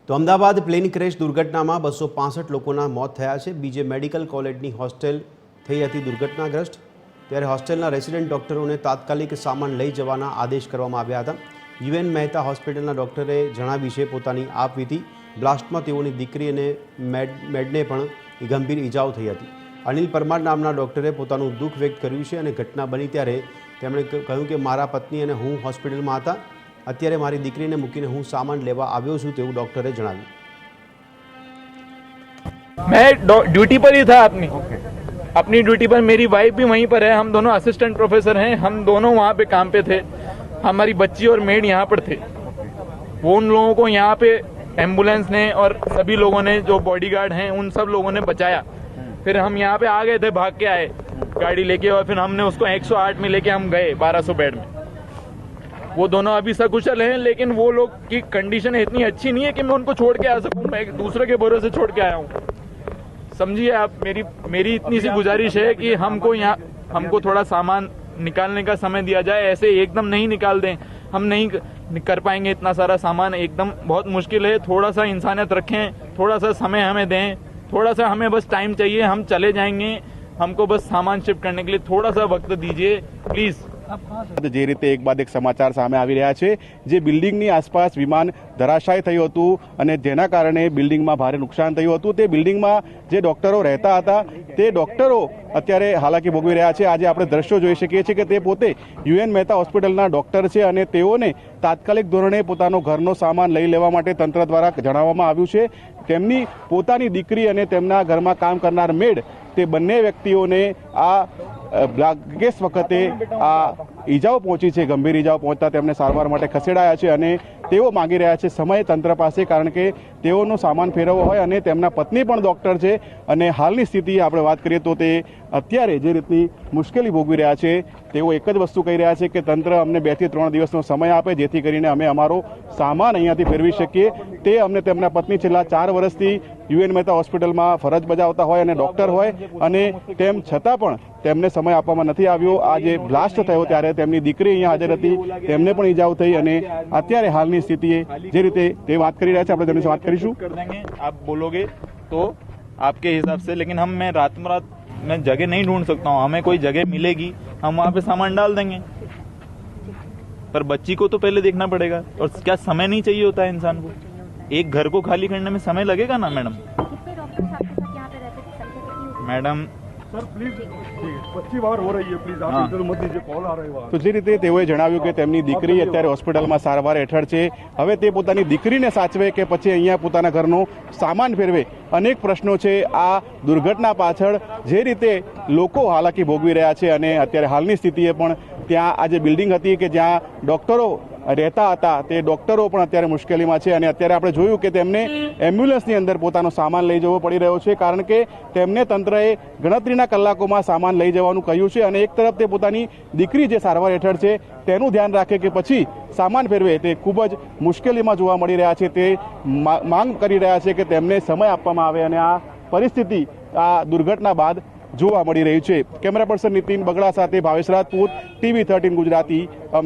તો Ahmedabad plane crash દુર્ઘટનામાં 265 લોકોના મોત થયા છે। બીજે મેડિકલ કોલેજની હોસ્ટેલ થઈ હતી દુર્ઘટનાગ્રસ્ત। ત્યારે હોસ્ટેલના રેસિડેન્ટ ડૉક્ટરોને તાત્કાલિક સામાન લઈ જવાના આદેશ કરવામાં આવ્યા હતા। યુએન મહેતા હોસ્પિટલના ડૉક્ટરે જણાવી છે પોતાની આપવીતી। બ્લાસ્ટમાં તેઓની દીકરી અને મેડને પણ ગંભીર ઈજાઓ થઈ હતી। અનિલ પરમાર નામના ડૉક્ટરે પોતાનું દુઃખ વ્યક્ત કર્યું છે અને ઘટના બની ત્યારે તેમણે કહ્યું કે મારા પત્ની અને હું હોસ્પિટલમાં હતા। અત્યારે મારી દીકરીને મૂકીને હું સામાન લેવા આવ્યો છું તેવું ડૉક્ટરે જણાવ્યું। मैं ड्यूटी पर ही था अपनी ड्यूटी पर। मेरी वाइफ भी वहीं पर है। हम दोनों असिस्टेंट प्रोफेसर हैं। हम दोनों वहाँ पे काम पे थे। हमारी बच्ची और मेड यहाँ पर थे। वो उन लोगों को यहाँ पे एम्बुलेंस ने और सभी लोगों ने जो बॉडीगार्ड हैं उन सब लोगों ने बचाया। फिर हम यहाँ पे आ गए थे, भाग के आए गाड़ी लेके, और फिर हमने उसको 108 में लेके हम गए 1200 बेड में। वो दोनों अभी सकुशल हैं, लेकिन वो लोग की कंडीशन इतनी अच्छी नहीं है कि मैं उनको छोड़ के आ सकूं। मैं एक दूसरे के भरोसे छोड़ के आया हूँ। समझिए आप, मेरी इतनी सी गुजारिश है कि हमको थोड़ा सामान निकालने का समय दिया जाए। ऐसे एकदम नहीं निकाल दें, हम नहीं कर पाएंगे इतना सारा सामान, एकदम बहुत मुश्किल है। थोड़ा सा इंसानियत रखें, थोड़ा सा समय हमें दें, थोड़ा सा हमें बस टाइम चाहिए। हम चले जाएंगे, हमको बस सामान शिफ्ट करने के लिए थोड़ा सा वक्त दीजिए प्लीज़। જે રીતે એક બાદ એક સમાચાર સામે આવી રહ્યા છે, જે બિલ્ડિંગની આસપાસ વિમાન ધરાશાયી થયું હતું અને જેના કારણે બિલ્ડિંગમાં ભારે નુકસાન થયું હતું। તે બિલ્ડિંગમાં જે ડોક્ટરો રહેતા હતા તે ડોક્ટરો અત્યારે હાલાકી ભોગવી રહ્યા છે। આજે આપણે દ્રશ્યો જોઈ શકીએ છીએ કે તે પોતે યુએન મહેતા હોસ્પિટલના ડોક્ટર છે અને તેઓને તાત્કાલિક ધોરણે પોતાનો ઘરનો સામાન લઈ લેવા માટે તંત્ર દ્વારા જણાવવામાં આવ્યું છે। તેમની પોતાની દીકરી અને તેમના ઘરમાં કામ કરનાર મેડ, તે બંને વ્યક્તિઓને આ કેસ વખતે આ ઈજાઓ પહોંચી છે। ગંભીર ઈજાઓ પહોંચતા તેમને સારવાર માટે ખસેડાયા છે અને તેઓ માંગી રહ્યા છે સમય તંત્ર પાસે, કારણ કે તેઓનો સામાન ફેરવવો હોય અને તેમના પત્ની પણ ડૉક્ટર છે અને હાલની સ્થિતિ આપણે વાત કરીએ તો તે અત્યારે જે રીતની મુશ્કેલી ભોગવી રહ્યા છે તેઓ એક જ વસ્તુ કહી રહ્યા છે કે તંત્ર અમને 2 થી 3 દિવસનો સમય આપે જેથી કરીને અમે અમારો સામાન અહીંયાથી ફેરવી શકીએ। તે અમને તેમના પત્ની છેલ્લા 4 વર્ષથી યુએન મહેતા હોસ્પિટલમાં ફરજ બજાવતા હોય અને ડૉક્ટર હોય અને તેમ છતાં પણ તેમને સમય આપવામાં નથી આવ્યો। આ જે બ્લાસ્ટ થયો ત્યારે તેમની દીકરી અહીંયા હાજર હતી, તેમને પણ ઈજાઓ થઈ અને અત્યારે હાલની સ્થિતિએ જે રીતે તે વાત કરી રહ્યા છે આપણે તેમની સાથે વાત કરીશું। कर देंगे, आप बोलोगे तो आपके हिसाब से, लेकिन मैं रात में जगह नहीं ढूंढ सकता हूँ। हमें कोई जगह मिलेगी, हम वहाँ पे सामान डाल देंगे, पर बच्ची को तो पहले देखना पड़ेगा। और क्या समय नहीं चाहिए होता है इंसान को? एक घर को खाली करने में समय लगेगा ना मैडम। मैडम सर प्लीज, 25 बार हो रही है, प्लीज आप इधर मत दीजिए, कॉल आ रहा है। તો જે રીતે તેઓએ જણાવ્યું કે તેમની દીકરી અત્યારે હોસ્પિટલમાં સારવાર હેઠળ છે। હવે તે પોતાની દીકરીને સાચવે કે પછી અહીંયા પોતાના ઘરનો સામાન ફેરવે, અનેક પ્રશ્નો છે। આ દુર્ઘટના પાછળ જે રીતે લોકો હાલાકી ભોગવી રહ્યા છે અને અત્યારે હાલની સ્થિતિએ પણ ત્યાં આ જે બિલ્ડિંગ હતી કે જ્યાં ડૉક્ટરો રહેતા હતા તે ડૉક્ટરો પણ અત્યારે મુશ્કેલીમાં છે અને અત્યારે આપણે જોયું કે તેમને એમ્બ્યુલન્સની અંદર પોતાનો સામાન લઈ જવો પડી રહ્યો છે, કારણ કે તેમને તંત્રએ ગણતરીના કલાકોમાં સામાન લઈ જવાનું કહ્યું છે અને એક તરફ તે પોતાની દીકરી જે સારવાર હેઠળ છે તેનું ધ્યાન રાખે કે પછી સામાન ફેરવે, તે ખૂબ જ મુશ્કેલીમાં જોવા મળી રહ્યા છે। તે માંગ કરી રહ્યા છે કે તેમને સમય આપવામાં આવે અને આ પરિસ્થિતિ આ દુર્ઘટના બાદ જોવા મળી રહી છે। કેમેરા પર્સન નીતિન બગડા સાથે ભાવેશ રાજપૂત, TV 13 ગુજરાતી, અમદાવાદ।